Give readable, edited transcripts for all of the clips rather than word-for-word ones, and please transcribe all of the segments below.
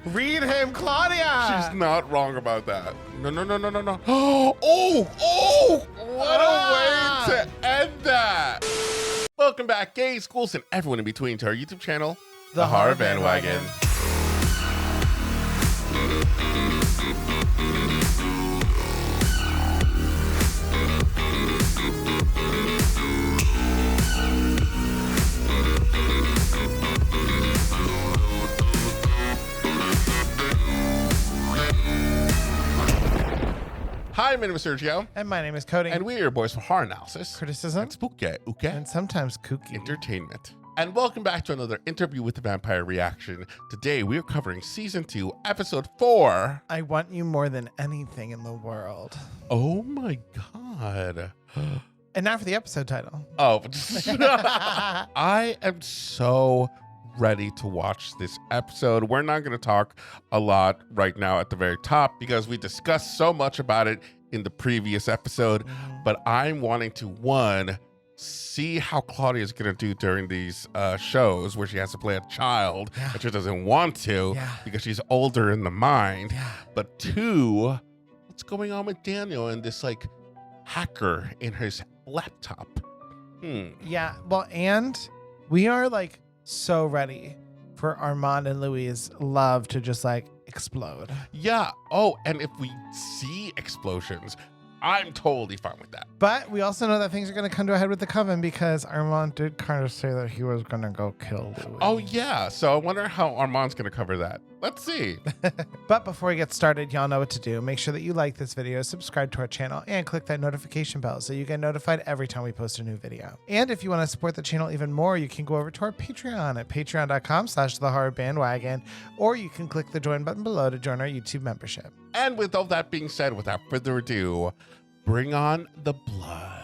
Read him, Claudia. She's not wrong about that. No. Oh, what a way to end that. Welcome back, gays, schools, and everyone in between to our YouTube channel, The Horror Bandwagon. Hi, my name is Sergio. And my name is Cody. And we are your boys for horror analysis, criticism, and spooky, and sometimes kooky entertainment. And welcome back to another interview with the vampire reaction. Today we are covering season 2, episode 4. I Want You More Than Anything in the World. Oh my god. And now for the episode title. Oh, I am so ready to watch this episode. We're not going to talk a lot right now at the very top because we discussed so much about it in the previous episode, but I'm wanting to, one, see how Claudia is going to do during these shows where she has to play a child, but she doesn't want to because she's older in the mind. But two, what's going on with Daniel and this like hacker in his laptop? Yeah, well, and we are like so ready for Armand and Louis' love to just like explode. Yeah. Oh, and if we see explosions, I'm totally fine with that. But we also know that things are going to come to a head with the coven because Armand did kind of say that he was going to go kill Louis. Oh, yeah. So I wonder how Armand's going to cover that. Let's see. But before we get started, y'all know what to do. Make sure that you like this video, subscribe to our channel, and click that notification bell so you get notified every time we post a new video. And if you want to support the channel even more, you can go over to our Patreon at patreon.com/thehorrorbandwagon, or you can click the join button below to join our YouTube membership. And with all that being said, without further ado, bring on the blood.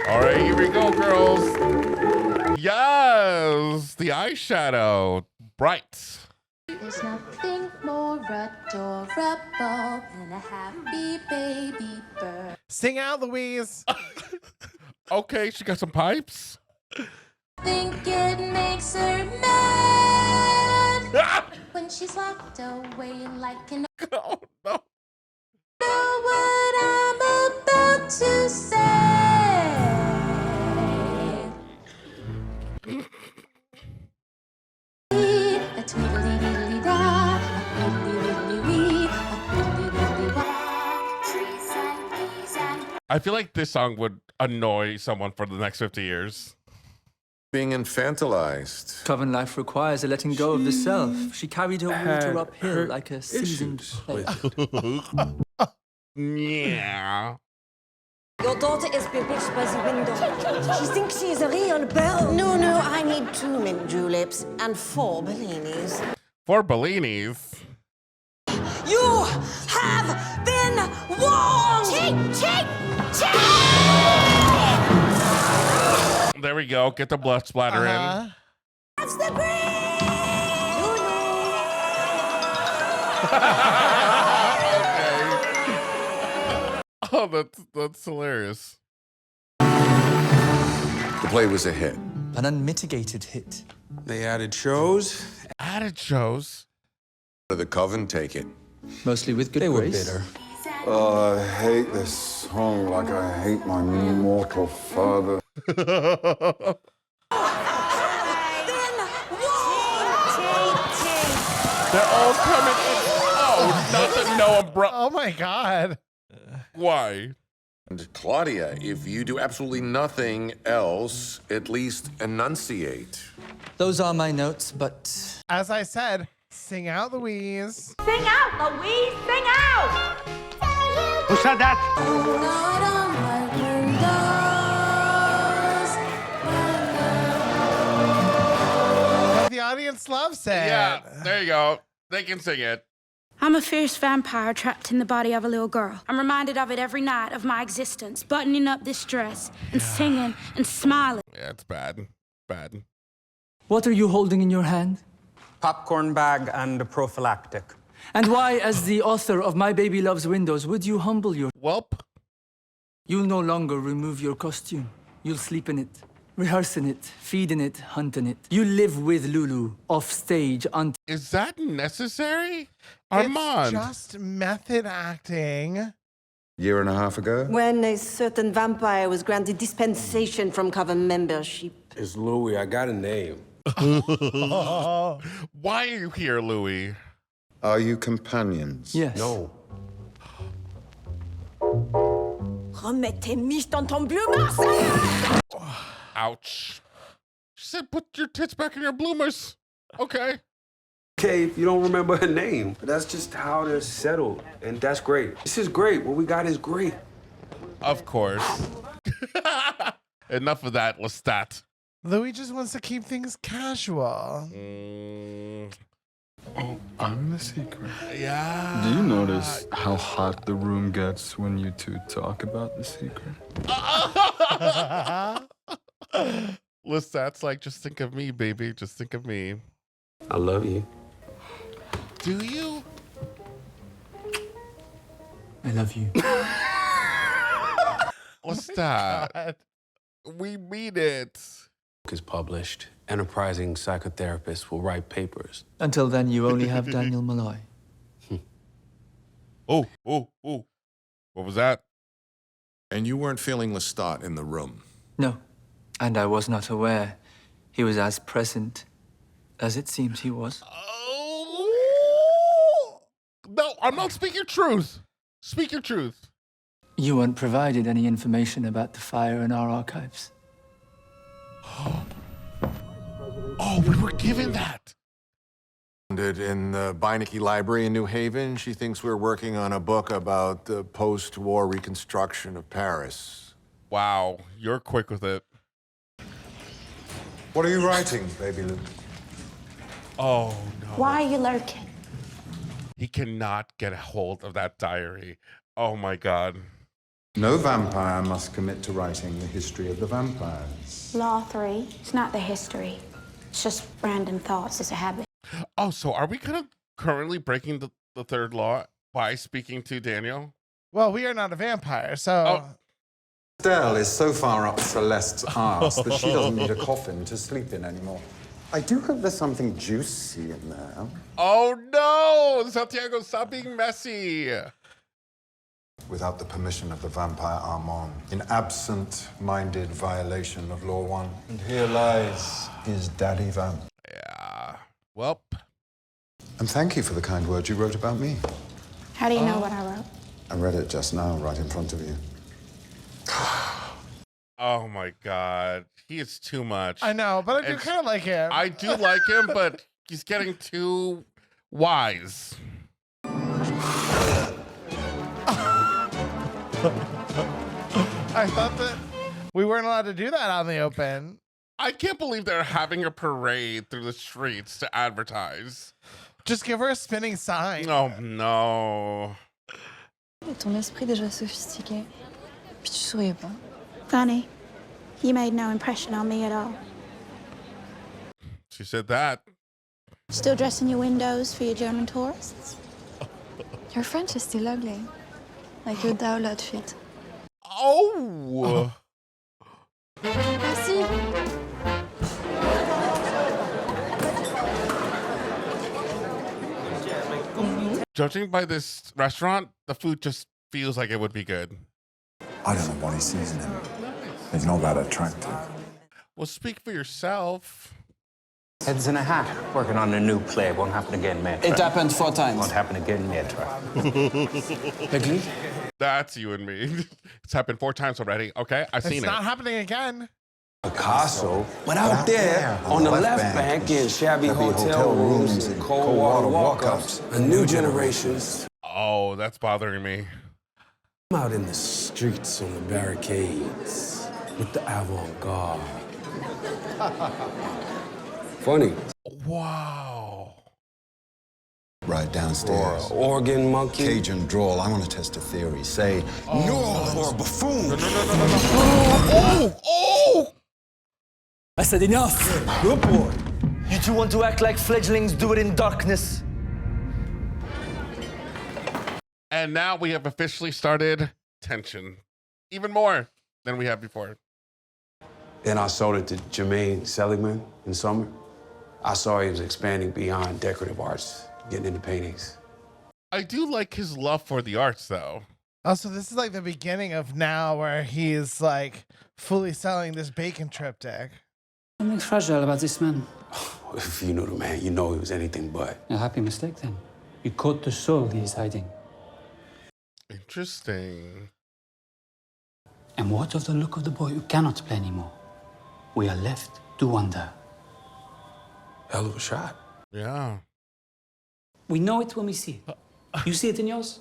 All right, here we go, girls. Yes, the eyeshadow, bright. There's nothing more adorable than a happy baby bird. Sing out, Louise. Okay, she got some pipes. Think it makes her mad when she's locked away like an. Oh, no. Know what I'm about to say. A tweedly diddly da, a fiddly diddly wee, a fiddly diddly wah. Trees and bees and. I feel like this song would annoy someone for the next 50 years. Being infantilized. Coven life requires a letting go of the self. She carried her water uphill like a seasoned player. Yeah. Your daughter is bewitched by the window. She thinks she is a real belle. No, I need 2 mint juleps and 4 bellinis. 4 bellinis. You have been warned! Cheat! There we go. Get the blood splatter in. That's the breeze! Oh, that's hilarious. The play was a hit. An unmitigated hit. They added shows. Added shows. How did the coven take it? Mostly with good They were grace. bitter. I hate this song like I hate my mortal father. They're all coming in. Oh, not the no umbrella. Oh my God. Why? And Claudia, if you do absolutely nothing else, at least enunciate. Those are my notes, but As I said, sing out, Louise. Sing out, Louise! Sing out! Who said that? Not on my windows. But the audience loves it. Yeah, there you go. They can sing it. I'm a fierce vampire trapped in the body of a little girl. I'm reminded of it every night of my existence, buttoning up this dress and singing and smiling. Yeah, it's bad. Bad. what are you holding in your hand? Popcorn bag and a prophylactic. And why, as the author of My Baby Loves Windows, would you humble your... Welp. You'll no longer remove your costume. You'll sleep in it. Rehearsing it, feeding it, hunting it. You live with Lulu off stage until... Is that necessary? It's Armand. just method acting. Year and a half ago? When a certain vampire was granted dispensation from cover membership. It's Louis. I got a name. Why are you here, Louis? Are you companions? Yes. No. Remets tes miches dans ton bleu Marseille! Ouch. She said, put your tits back in your bloomers. Okay. Okay, if you don't remember her name. But that's just how they're settled. And that's great. This is great. What we got is great. Of course. Enough of that, Lestat. Louis just wants to keep things casual. Oh, I'm the secret. Yeah. Do you notice how hot the room gets when you two talk about the secret? Lestat's like, just think of me, baby. Just think of me. I love you. Do you? I love you. Lestat. We mean it. Is published. Enterprising psychotherapists will write papers. Until then, you only have Daniel Malloy. Oh. What was that? And you weren't feeling Lestat in the room? No, and I was not aware he was as present as it seems he was. Oh. No, I'm not speaking truth. Speak your truth. You weren't provided any information about the fire in our archives. Oh, we were given that. In the Beinecke Library in New Haven, she thinks we're working on a book about the post-war reconstruction of Paris. Wow, you're quick with it. What are you writing, baby Lou? Oh, no. Why are you lurking? He cannot get a hold of that diary. Oh, my God. No vampire must commit to writing the history of the vampires. Law 3. It's not the history. It's just random thoughts. It's a habit. Oh, so are we kind of currently breaking the third law by speaking to Daniel? Well, we are not a vampire, so... Oh. Estelle is so far up Celeste's arse that she doesn't need a coffin to sleep in anymore. I do hope there's something juicy in there. Oh, no! Santiago, stop being messy. Without the permission of the vampire Armand, in absent-minded violation of Law 1. And here lies his daddy vamp. Yeah. Well. And thank you for the kind words you wrote about me. How do you know what I wrote? I read it just now, right in front of you. Oh, my God. He is too much. I know, but I do kind of like him. I do like him, but he's getting too wise. I thought that we weren't allowed to do that on the open. I can't believe they're having a parade through the streets to advertise. Just give her a spinning sign. Oh, no. Ton esprit déjà sophistiqué. Puis tu souriais pas. Funny. You made no impression on me at all. She said that. Still dressing your windows for your German tourists? Your French is still ugly. Like your Dowell outfit. Oh! Merci. Judging by this restaurant, the food just feels like it would be good. I don't know what he sees in him. He's not that attractive. Well, speak for yourself. Heads in a hat, working on a new play. Won't happen again, mate. It happened 4 times. Won't happen again, mate. That's you and me. It's happened 4 times already. Okay, I've seen It's it. not happening again. Picasso. But out there, on the left bank, in shabby hotel rooms and cold water walk-ups, a new generations. Oh, that's bothering me. I'm out in the streets on the barricades with the avant-garde. Funny. Wow. Right downstairs. Organ monkey. Cajun drawl. I want to test a theory. Say, no, or buffoon. No. Oh! I said enough. Good boy. You two want to act like fledglings do it in darkness. And now we have officially started tension. Even more than we have before. Then I sold it to Jermaine Seligman in summer. I saw he was expanding beyond decorative arts, getting into paintings. I do like his love for the arts, though. Also, this is like the beginning of now where he's like fully selling this bacon triptych. Something fragile about this man. If you knew the man, you know he was anything but. A happy mistake, then. You caught the soul he is hiding. Interesting. And what of the look of the boy who cannot play anymore? We are left to wonder. Hell of a shot. Yeah. We know it when we see it. You see it in yours?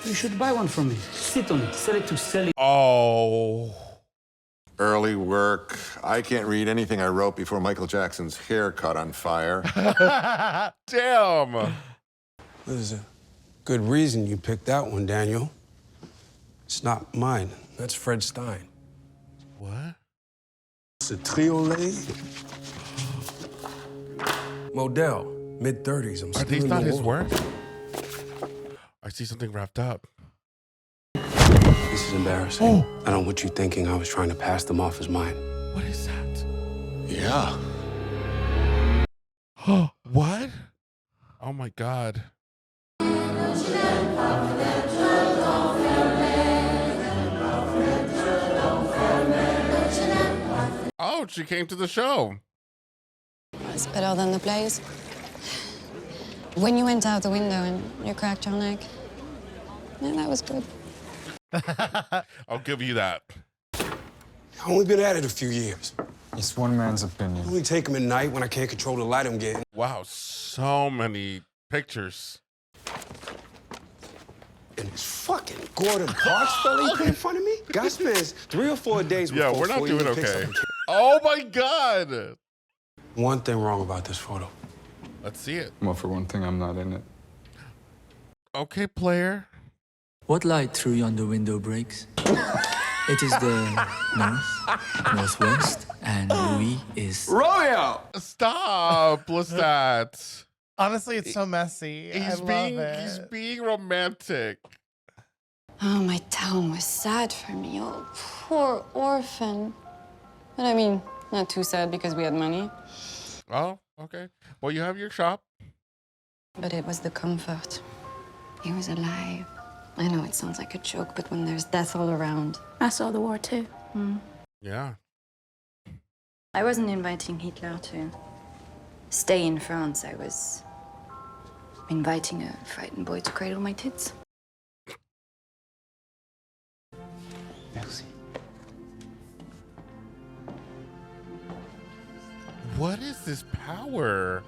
You should buy one from me. Sit on it. Sell it to Sally. Oh. Early work. I can't read anything I wrote before Michael Jackson's hair caught on fire. Damn. There's a good reason you picked that one, Daniel. It's not mine. That's Fred Stein. What? It's a triolet. Model, mid-30s. Are these not his work? I see something wrapped up. This is embarrassing. Oh. I don't want you thinking I was trying to pass them off as mine. What is that? Yeah. What? Oh my God. Oh, she came to the show. It's better than the plays. When you went out the window and you cracked your neck, yeah, that was good. I'll give you that. I've only been at it a few years. It's one man's opinion. I only take them at night when I can't control the light I'm getting. Wow, so many pictures. And this fucking Gordon Parks fella you put in front of me? God spends 3 or 4 days Yeah, before we're not doing he picks okay. up a- Oh my God. One thing wrong about this photo. Let's see it. Well, for one thing, I'm not in it. Okay, player. What light through yonder window breaks? It is the northwest, and Louis is... Romeo! Stop, Lestat. Honestly, it's so messy. I love it. He's being romantic. Oh, my town was sad for me. Oh, poor orphan. But I mean, not too sad because we had money. Oh, okay. Well, you have your shop. But it was the comfort. He was alive. I know it sounds like a joke, but when there's death all around. I saw the war too. Yeah. I wasn't inviting Hitler to stay in France. I was inviting a frightened boy to cradle my tits. Merci. What is this power?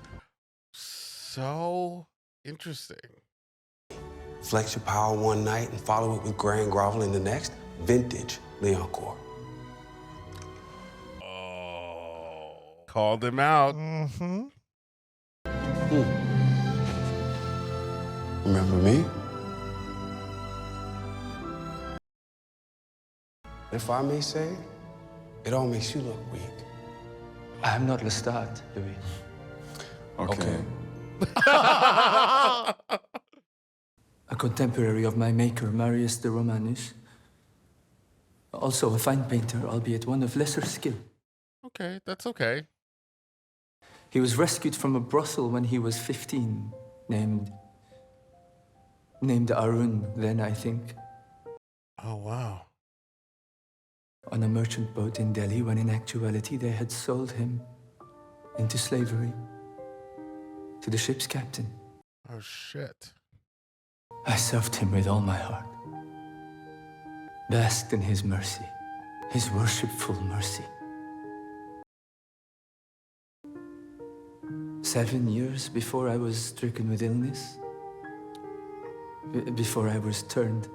So interesting. Flex your power one night and follow it with grand groveling the next. Vintage Leoncourt. Oh. Called him out. Mm-hmm. Remember me? If I may say, it all makes you look weak. I am not Lestat, Louis. Okay. A contemporary of my maker, Marius de Romanus. Also a fine painter, albeit one of lesser skill. Okay, that's okay. He was rescued from a brothel when he was 15, named Arun, then, I think. Oh, wow. On a merchant boat in Delhi, when in actuality they had sold him into slavery to the ship's captain. Oh, shit. I served him with all my heart. Basked in his mercy, his worshipful mercy. 7 years before I was stricken with illness, before I was turned,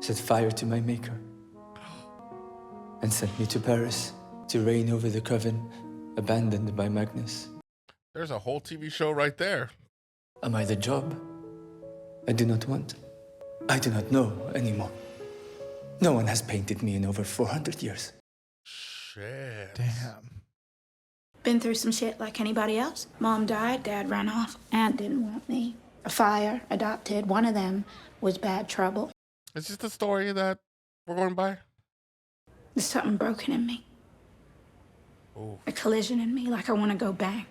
set fire to my maker and sent me to Paris to reign over the coven abandoned by Magnus. There's a whole TV show right there. Am I the job I do not want? I do not know anymore. No one has painted me in over 400 years. Shit. Damn. Been through some shit like anybody else. Mom died, Dad ran off, Aunt didn't want me. A fire, adopted, one of them was bad trouble. Is this the story that we're going by? There's something broken in me. Ooh. A collision in me, like I want to go bang.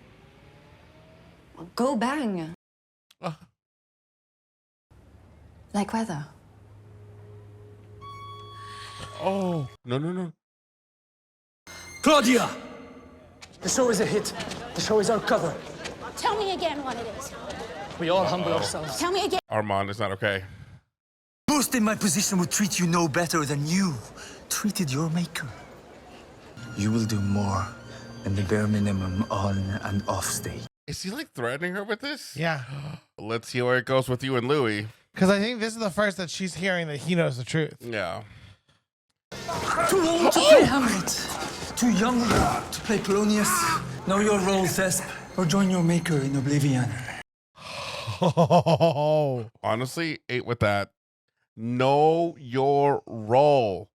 Go bang. Uh. Like weather. Oh, no. Claudia! The show is a hit. The show is our cover. Tell me again what it is. We all humble ourselves. Tell me again. Armand is not okay. Most in my position would treat you no better than you treated your maker. You will do more than the bare minimum on and off stage. Is he like threatening her with this? Yeah. Let's see where it goes with you and Louis. Because I think this is the first that she's hearing that he knows the truth. Yeah. Too old to play Hamlet. Too young to play Polonius. Know your role, Thesp, or join your maker in oblivion. Honestly, ate with that. Know your role.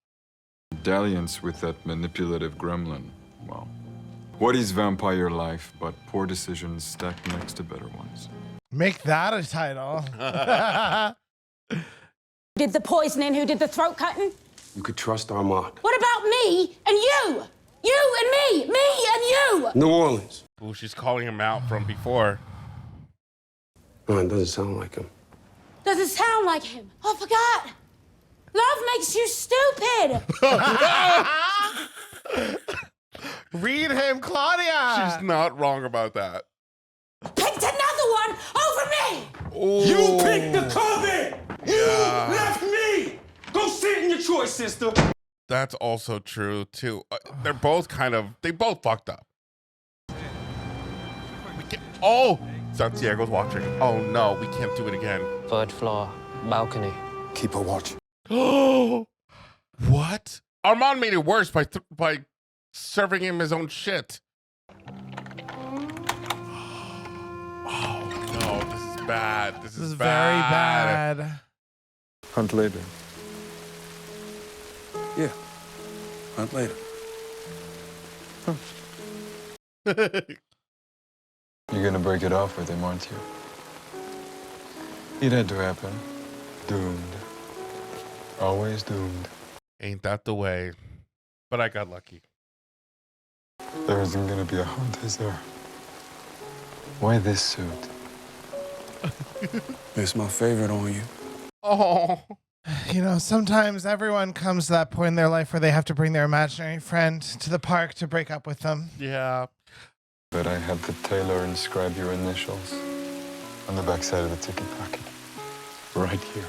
Dalliance with that manipulative gremlin. Well, what is vampire life but poor decisions stacked next to better ones? Make that a title. Did the poisoning, who did the throat cutting? You could trust Armand. What about me and you? You and me and you. New Orleans. Ooh, she's calling him out from before. Oh, it doesn't sound like him. Does it sound like him? I forgot. Love makes you stupid. Read him, Claudia. She's not wrong about that. Picked another one over me. Ooh. You picked the COVID! You Yeah. left me! Go sit in your choice, sister! That's also true, too. They're both they both fucked up. Oh, Santiago's watching. Oh, no, we can't do it again. Third floor, balcony. Keep a watch. Oh, what? Armand made it worse by serving him his own shit. Oh, no, this is bad. This is very bad. Hunt later. Yeah. Hunt later. You're gonna break it off with him, aren't you? It had to happen. Doomed. Always doomed. Ain't that the way? But I got lucky. There isn't gonna be a hunt, is there? Why this suit? It's my favorite on you. Oh. You know, sometimes everyone comes to that point in their life where they have to bring their imaginary friend to the park to break up with them. Yeah. But I had the tailor inscribe your initials on the backside of the ticket pocket. Right here.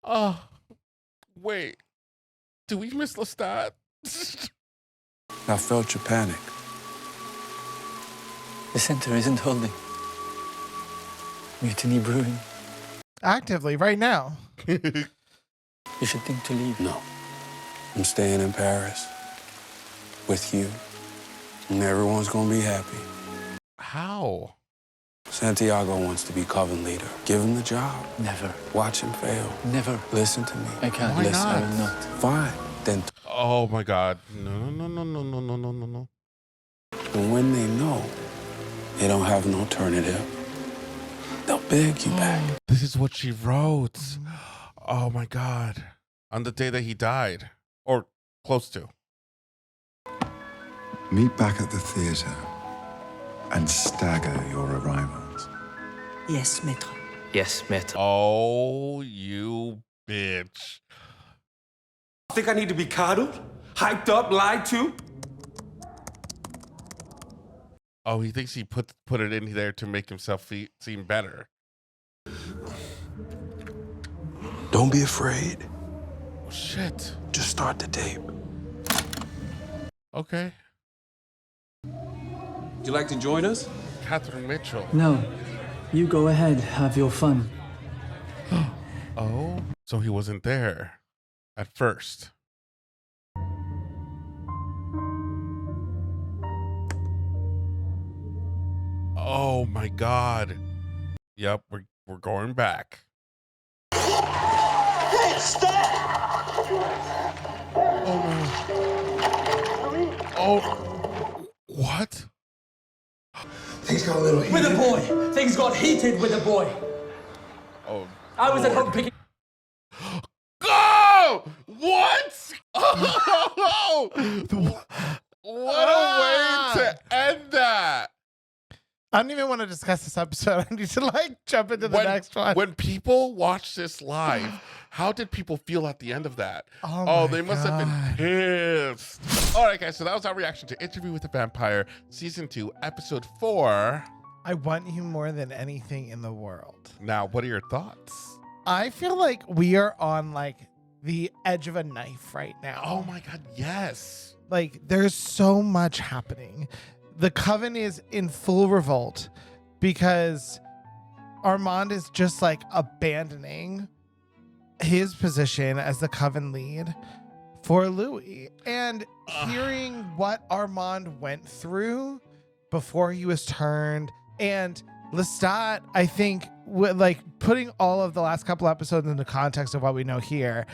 Oh, wait. Do we miss Lestat? I felt your panic. The center isn't holding. Mutiny brewing. Actively, right now. You should think to leave. No. I'm staying in Paris. With you. And everyone's gonna be happy. How? Santiago wants to be Coven leader. Give him the job. Never. Watch him fail. Never. Listen to me. I can't. Why Listen, not? I will not. Fine. Then Oh my God. No. and when they know they don't have an alternative, they'll beg you back. This is what she wrote. Oh my God. On the day that he died. Or close to. Meet back at the theatre and stagger your arrivals. Yes, maître. Yes, maître. Oh, you bitch. I think I need to be coddled, hyped up, lied to. Oh, he thinks he put it in there to make himself seem better. Don't be afraid. Oh, shit. Just start the tape. Okay. Would you like to join us? Catherine Mitchell. No. You go ahead. Have your fun. Oh, so he wasn't there at first. Oh my God. Yep, we're going back. Hey, stop! Oh, what? Things got a little heated. With a boy. Things got heated with a boy. Oh, I was at Lord. home picking What? Oh, what a way to end that. I don't even want to discuss this episode. I need to like jump into the next one. When people watch this live, how did people feel at the end of that? Oh, they must have been pissed. All right, guys, so that was our reaction to Interview with the Vampire, Season 2, Episode 4. I want you more than anything in the world. Now, what are your thoughts? I feel like we are on like the edge of a knife right now. Oh my God, yes. Like there's so much happening. The Coven is in full revolt because Armand is just like abandoning his position as the Coven lead for Louis. And hearing what Armand went through before he was turned, and Lestat, I think, like putting all of the last couple episodes into context of what we know here,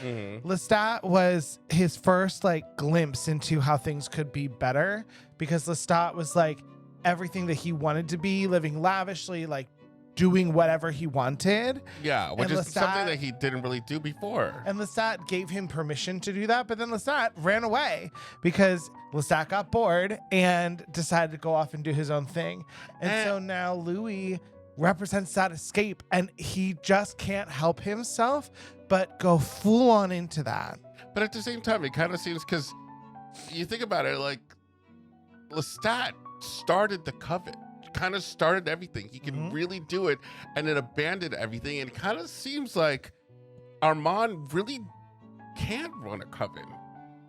Lestat was his first like glimpse into how things could be better, because Lestat was like everything that he wanted to be, living lavishly, like doing whatever he wanted. Yeah, which And is something that he didn't really do before. And Lestat gave him permission to do that, but then Lestat ran away because Lestat got bored and decided to go off and do his own thing. And so now Louis represents that escape, and he just can't help himself but go full on into that. But at the same time, it kind of seems, because you think about it, like Lestat started the Coven, kind of started everything. He can really do it, and then abandoned everything. And it kind of seems like Armand really can't run a Coven,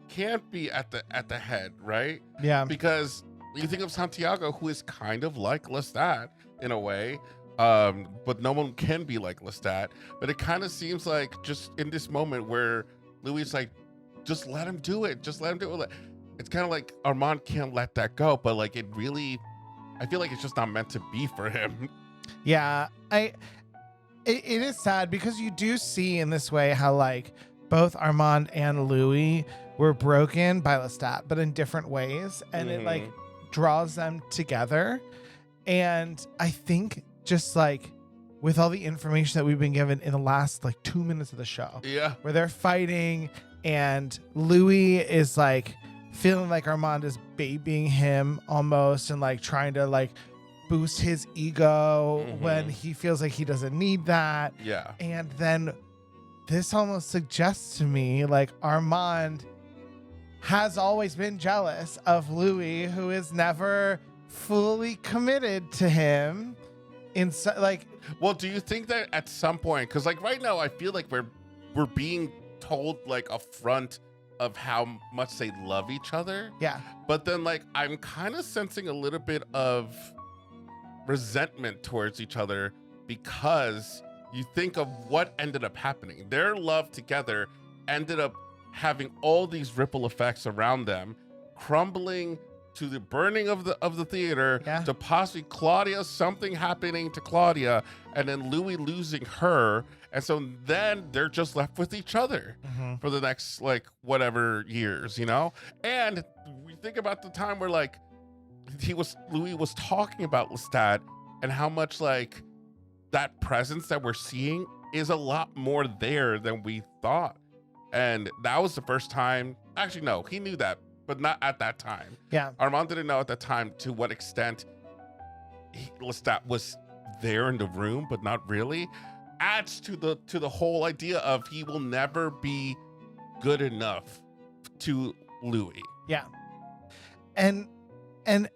can't be at the head, right? Yeah. Because you think of Santiago, who is kind of like Lestat in a way, but no one can be like Lestat. But it kind of seems like just in this moment where Louis is like, just let him do it. Just let him do it. It's kind of like Armand can't let that go, but like it really, I feel like it's just not meant to be for him. Yeah, it is sad because you do see in this way how like both Armand and Louis were broken by Lestat, but in different ways, and it like draws them together. And I think just like with all the information that we've been given in the last like 2 minutes of the show, where they're fighting and Louis is like feeling like Armand is babying him almost, and like trying to like boost his ego when he feels like he doesn't need that. Yeah. And then this almost suggests to me like Armand has always been jealous of Louis, who is never fully committed to him. Well, do you think that at some point, because like right now I feel like we're being told like a front of how much they love each other. Yeah. But then like I'm kind of sensing a little bit of resentment towards each other, because you think of what ended up happening. Their love together ended up having all these ripple effects around them, crumbling to the burning of the theater, to possibly Claudia, something happening to Claudia, and then Louis losing her. And so then they're just left with each other for the next like whatever years, you know? And we think about the time where like Louis was talking about Lestat and how much like that presence that we're seeing is a lot more there than we thought. And that was the first time, actually no, he knew that, but not at that time. Yeah. Armand didn't know at that time to what extent Lestat was there in the room, but not really. Adds to the whole idea of he will never be good enough to Louis. Yeah. And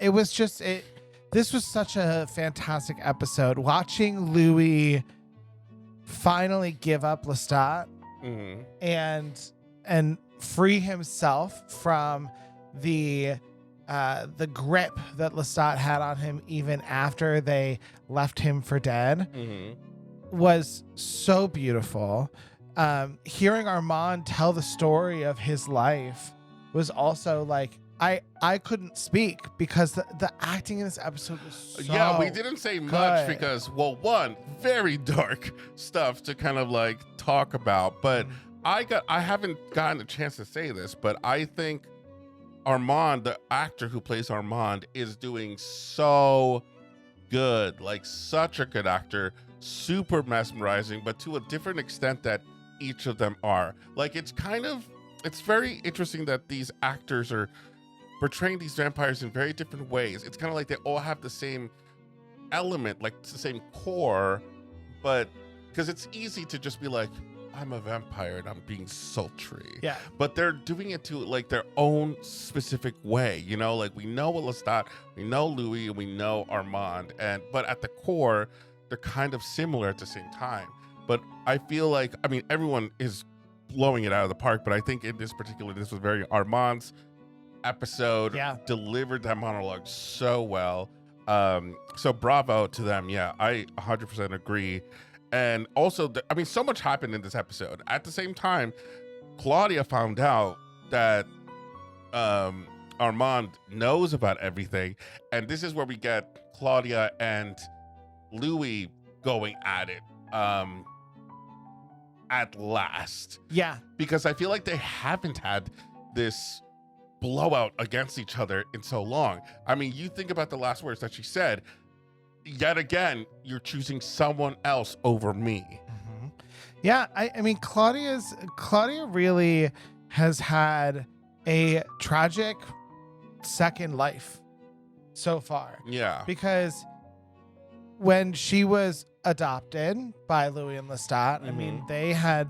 it was just this was such a fantastic episode. Watching Louis finally give up Lestat and free himself from the grip that Lestat had on him even after they left him for dead was so beautiful. Hearing Armand tell the story of his life was also like, I couldn't speak because the acting in this episode was so yeah, we didn't say much good. because, well, one, very dark stuff to kind of like talk about, but I haven't gotten a chance to say this, but I think Armand, the actor who plays Armand, is doing so good, like such a good actor, super mesmerizing, but to a different extent that each of them are. Like it's kind of it's very interesting that these actors are portraying these vampires in very different ways. It's kind of like they all have the same element, like it's the same core, but because it's easy to just be like, I'm a vampire and I'm being sultry. Yeah. But they're doing it to like their own specific way, you know, like we know Lestat, we know Louis, and we know Armand, but at the core, they're kind of similar at the same time. But I feel like, I mean, everyone is blowing it out of the park, but I think in this particular, this was very Armand's episode. Yeah. Delivered that monologue so well. So bravo to them. Yeah, I 100% agree. And also, I mean, so much happened in this episode. At the same time, Claudia found out that Armand knows about everything. And this is where we get Claudia and Louis going at it at last. Yeah. Because I feel like they haven't had this blowout against each other in so long. I mean, you think about the last words that she said. Yet again, you're choosing someone else over me. Mm-hmm. Yeah, I mean, Claudia really has had a tragic second life so far. Yeah. Because when she was adopted by Louis and Lestat, I mean, they had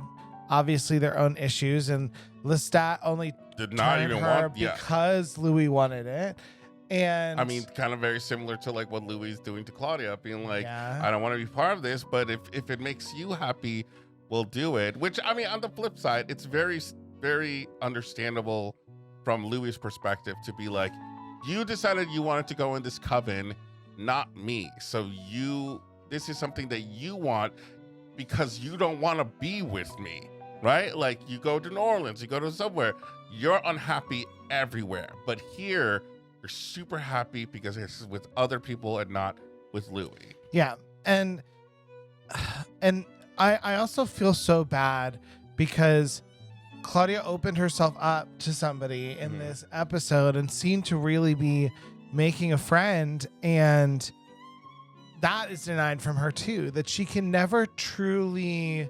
obviously their own issues, and Lestat only did not turned even her want, yeah. because Louis wanted it. And I mean, kind of very similar to like what Louis is doing to Claudia, being like, Yeah. I don't want to be part of this, but if it makes you happy, we'll do it. Which, I mean, on the flip side, it's very, very understandable from Louis' perspective to be like, you decided you wanted to go in this coven, not me. So this is something that you want because you don't want to be with me, right? Like you go to New Orleans, you go to somewhere, you're unhappy everywhere. But here, you're super happy because it's with other people and not with Louis. Yeah. And I also feel so bad because Claudia opened herself up to somebody in this episode and seemed to really be making a friend, and that is denied from her too, that she can never truly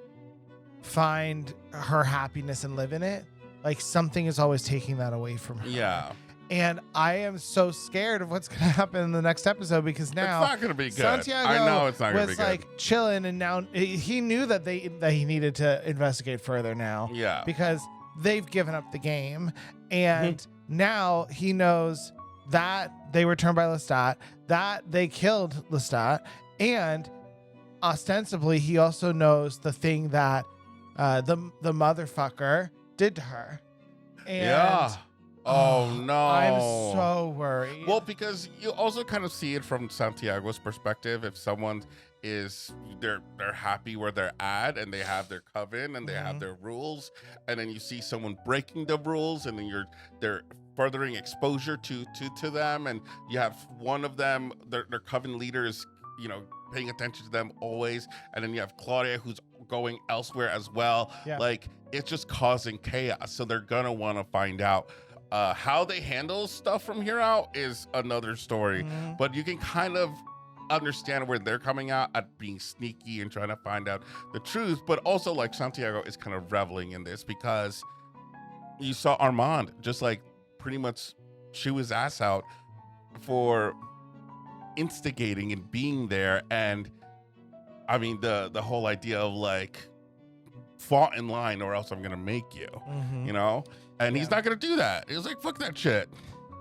find her happiness and live in it. Like something is always taking that away from her. Yeah. And I am so scared of what's going to happen in the next episode because now it's not going to be good. Santiago I know it's not going to be was good. like chilling, and now he knew that he needed to investigate further now. Yeah. Because they've given up the game, and now he knows that they were turned by Lestat, that they killed Lestat, and ostensibly he also knows the thing that the motherfucker did to her. And yeah. Oh no. I'm so worried. Well, because you also kind of see it from Santiago's perspective. If someone is they're happy where they're at and they have their coven and they have their rules, and then you see someone breaking the rules, and then they're furthering exposure to them, and you have one of them, their coven leaders, you know, paying attention to them always, and then you have Claudia who's going elsewhere as well. Yeah. Like it's just causing chaos. So they're gonna want to find out. How they handle stuff from here out is another story, but you can kind of understand where they're coming out at being sneaky and trying to find out the truth. But also, like, Santiago is kind of reveling in this because you saw Armand just like pretty much chew his ass out for instigating and being there. And I mean, the whole idea of like, fall in line or else I'm gonna make you, you know? And he's not gonna do that. He was like, fuck that shit.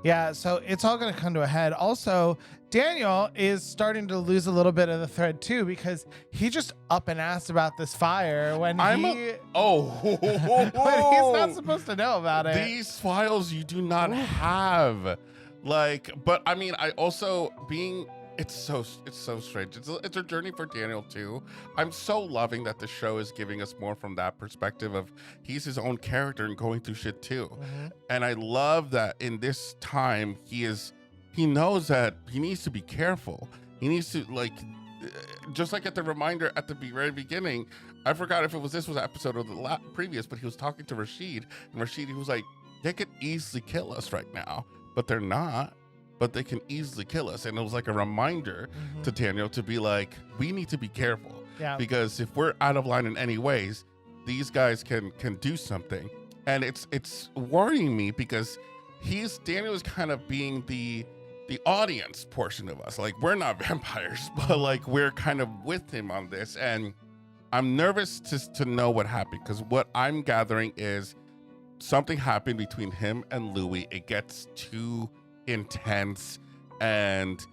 Yeah, so it's all going to come to a head. Also, Daniel is starting to lose a little bit of the thread too, because he just up and asked about this fire when when he's not supposed to know about it. These files you do not have. Like, but I mean, I also it's so strange. It's a journey for Daniel too. I'm so loving that the show is giving us more from that perspective of he's his own character and going through shit too. And I love that in this time he knows that he needs to be careful. He needs to, like, just like at the reminder at the very beginning, I forgot if this was an episode of the previous, but he was talking to Rashid, and Rashid, he was like, they could easily kill us right now, but they're not. But they can easily kill us. And it was like a reminder to Daniel to be like, we need to be careful. Yeah. Because if we're out of line in any ways, these guys can do something. And it's worrying me because Daniel is kind of being the audience portion of us. Like, we're not vampires, but like we're kind of with him on this. And I'm nervous to know what happened, because what I'm gathering is something happened between him and Louis. It gets too intense, and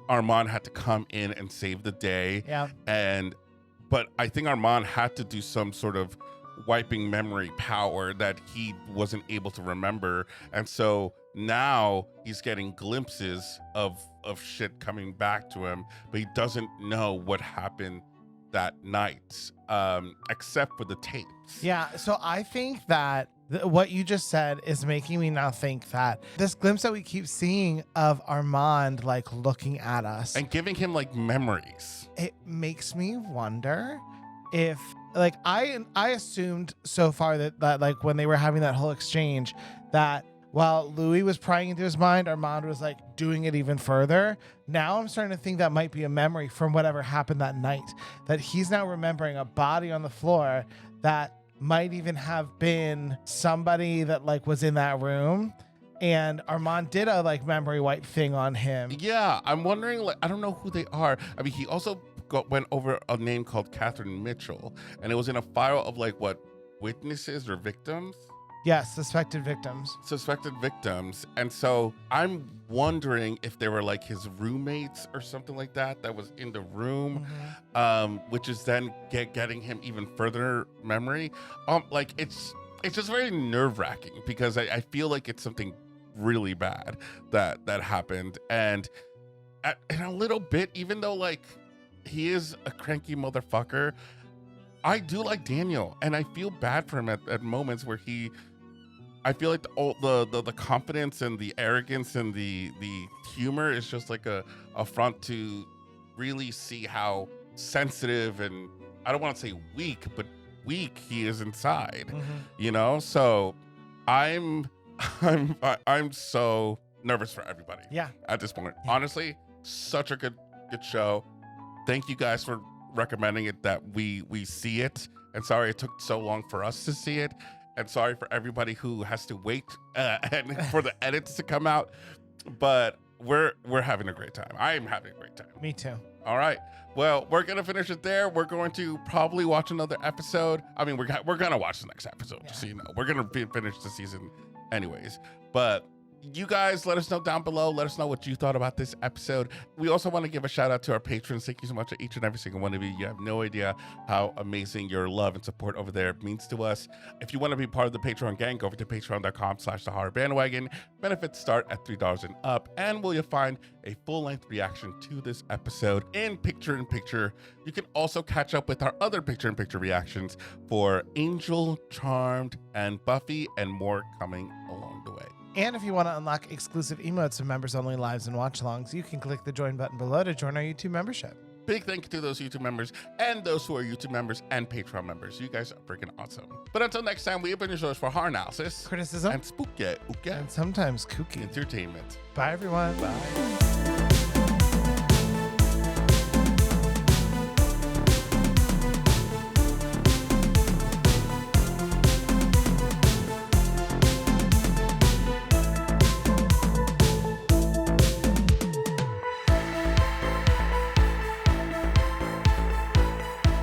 Armand had to come in and save the day. Yeah. But I think Armand had to do some sort of wiping memory power that he wasn't able to remember. And so now he's getting glimpses of shit coming back to him, but he doesn't know what happened that night, except for the tapes. Yeah, so I think that what you just said is making me now think that this glimpse that we keep seeing of Armand like looking at us and giving him like memories, it makes me wonder if like I assumed so far that like when they were having that whole exchange, that while Louis was prying into his mind, Armand was like doing it even further. Now I'm starting to think that might be a memory from whatever happened that night, that he's now remembering a body on the floor that might even have been somebody that like was in that room, and Armand did a like memory wipe thing on him. Yeah, I'm wondering, like, I don't know who they are. I mean, he also went over a name called Catherine Mitchell, and it was in a file of like what, witnesses or victims? Yes, suspected victims. And so I'm wondering if they were like his roommates or something like that was in the room, which is then getting him even further memory. Like it's just very nerve-wracking, because I feel like it's something really bad that happened. And in a little bit, even though like he is a cranky motherfucker, I do like Daniel, and I feel bad for him at moments where I feel like the confidence and the arrogance and the humor is just like a front to really see how sensitive, and I don't want to say weak, but weak he is inside, you know? So I'm so nervous for everybody. Yeah. At this point, honestly, such a good show. Thank you guys for recommending it, that we see it, and sorry it took so long for us to see it, and sorry for everybody who has to wait and for the edits to come out, but we're having a great time. I am having a great time. Me too. All right, well, we're gonna finish it there. We're going to probably watch another episode. I mean, we're gonna watch the next episode, just so you know. We're gonna finish the season anyways, but you guys let us know down below. Let us know what you thought about this episode. We also want to give a shout out to our patrons. Thank you so much to each and every single one of you. You have no idea how amazing your love and support over there means to us. If you want to be part of the Patreon gang, go over to patreon.com/thehorrorbandwagon. Benefits start at $3 and up, and will you find a full-length reaction to this episode in picture-in-picture. You can also catch up with our other picture-in-picture reactions for Angel, Charmed, and Buffy, and more coming along the way. And if you want to unlock exclusive emotes and members-only lives and watch-alongs, you can click the join button below to join our YouTube membership. Big thank you to those YouTube members and those who are YouTube members and Patreon members. You guys are freaking awesome. But until next time, we have been your source for horror analysis, criticism, and spooky, and sometimes kooky entertainment. Bye, everyone. Bye.